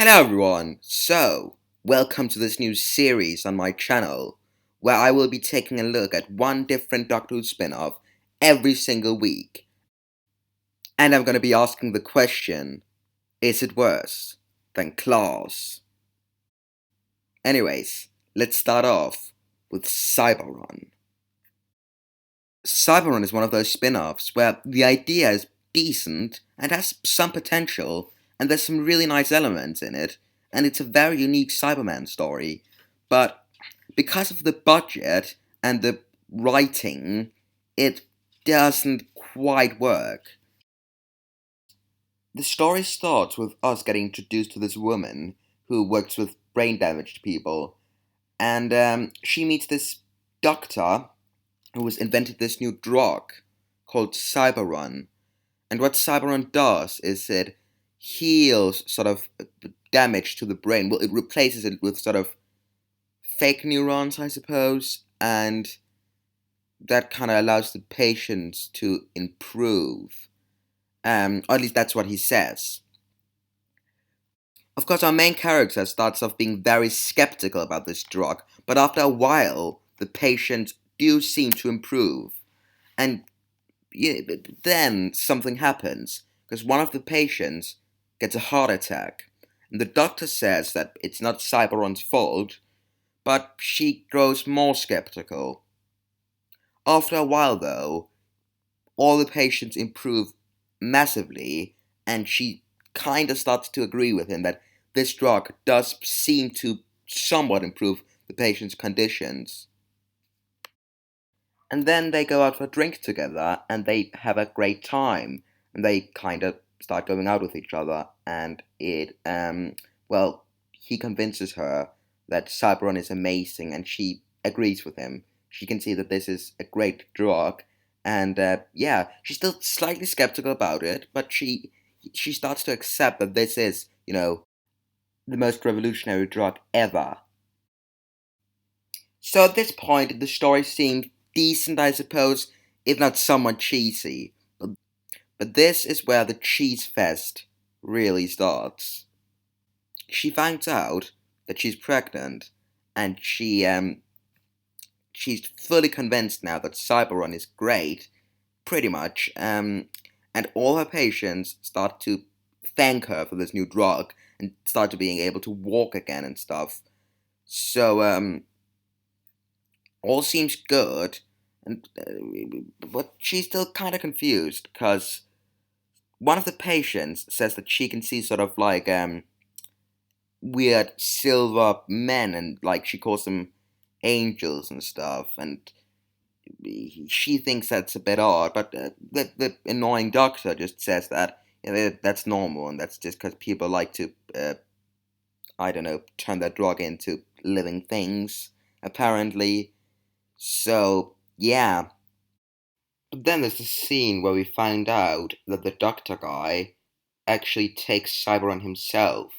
Hello everyone! Welcome to this new series on my channel, where I will be taking a look at one different Doctor Who spin-off every single week. And I'm going to be asking the question, is it worse than Claws? Anyways, let's start off with Cyberon. Cyberon is one of those spin-offs where the idea is decent and has some potential, and there's some really nice elements in it, and it's a very unique Cyberman story, but because of the budget and the writing, it doesn't quite work. The story starts with us getting introduced to this woman who works with brain damaged people, and she meets this doctor who has invented this new drug called Cyberon. And what Cyberon does is it heals sort of damage to the brain. Well, it replaces it with sort of fake neurons, I suppose, and that kind of allows the patients to improve. Or at least that's what he says. Of course, our main character starts off being very skeptical about this drug, but after a while, the patients do seem to improve. And yeah, then something happens, because one of the patients gets a heart attack. And the doctor says that it's not Cyberon's fault, but she grows more skeptical. After a while, though, all the patients improve massively, and she kind of starts to agree with him that this drug does seem to somewhat improve the patient's conditions. And then they go out for a drink together, and they have a great time, and they kind of start going out with each other, and well, he convinces her that Cyberon is amazing, and she agrees with him. She can see that this is a great drug, and yeah, she's still slightly skeptical about it, but she starts to accept that this is, the most revolutionary drug ever. So at this point, the story seemed decent, I suppose, if not somewhat cheesy. But this is where the cheese fest really starts. She finds out that she's pregnant, and she's fully convinced now that Cyberon is great, pretty much. And all her patients start to thank her for this new drug and start to being able to walk again and stuff. So all seems good, and but she's still kind of confused because one of the patients says that she can see sort of like weird silver men, and like she calls them angels and stuff, and she thinks that's a bit odd, but the annoying doctor just says that that's normal, and that's just because people like to I don't know, turn their drug into living things apparently. So yeah. But then there's a scene where we find out that the doctor guy actually takes Cyberon himself.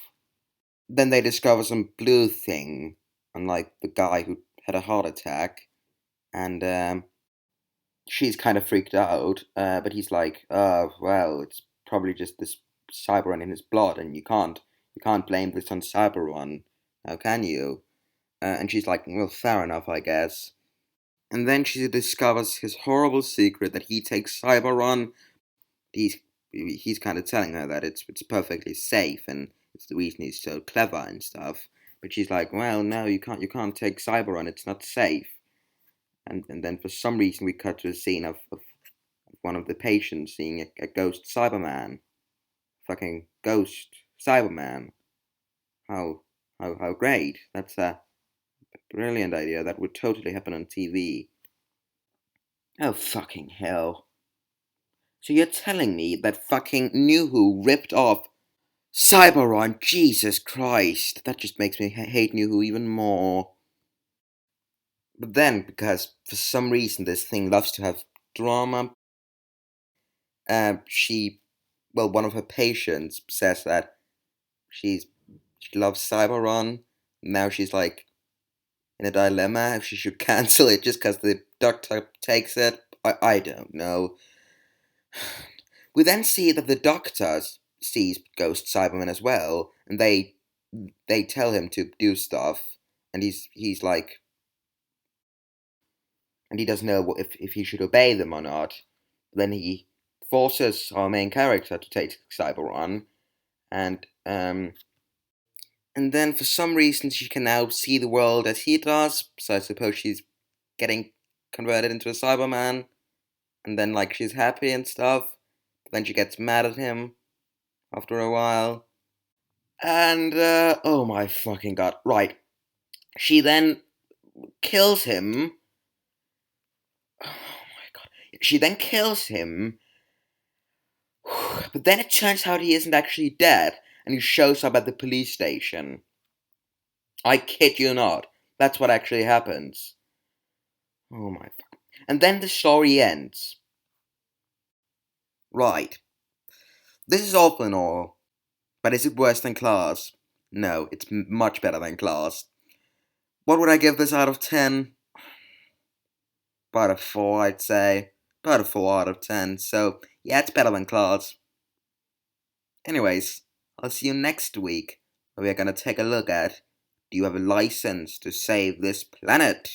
Then they discover some blue thing, unlike the guy who had a heart attack, and she's kind of freaked out. But he's like, "Oh well, it's probably just this Cyberon in his blood, and you can't blame this on Cyberon, how can you?" And she's like, "Well, fair enough, I guess." And then she discovers his horrible secret that he takes Cyberon. He's he's kind of telling her that it's perfectly safe, and it's the reason he's so clever and stuff. But she's like, well, no, you can't take Cyberon. It's not safe. And then for some reason we cut to a scene of one of the patients seeing a ghost Cyberman, fucking ghost Cyberman. How how great! That's a brilliant idea. That would totally happen on TV. Oh fucking hell! So you're telling me that fucking New Who ripped off Cyberon, Jesus Christ, that just makes me hate New Who even more. But then, because for some reason this thing loves to have drama, she, well, one of her patients says that she loves Cyberon. Now she's like in a dilemma if she should cancel it just because the doctor takes it. I don't know. We then see that the doctor sees Ghost Cyberman as well, and they they tell him to do stuff, and he's like, and he doesn't know if he should obey them or not. Then he forces our main character to take Cyberon, and and then for some reason she can now see the world as he does. So I suppose she's getting converted into a Cyberman, and then like she's happy and stuff. But then she gets mad at him after a while, and oh my fucking god! Right, she then kills him. Oh my god! She then kills him, but then it turns out he isn't actually dead, and he shows up at the police station. I kid you not. That's what actually happens. Oh my. And then the story ends. Right. This is awful and all, but is it worse than Class? No, it's much better than Class. What would I give this out of 10? About a 4, I'd say. About a 4 out of 10. So, yeah, it's better than Class. Anyways, I'll see you next week, where we're gonna take a look at, do you have a license to save this planet?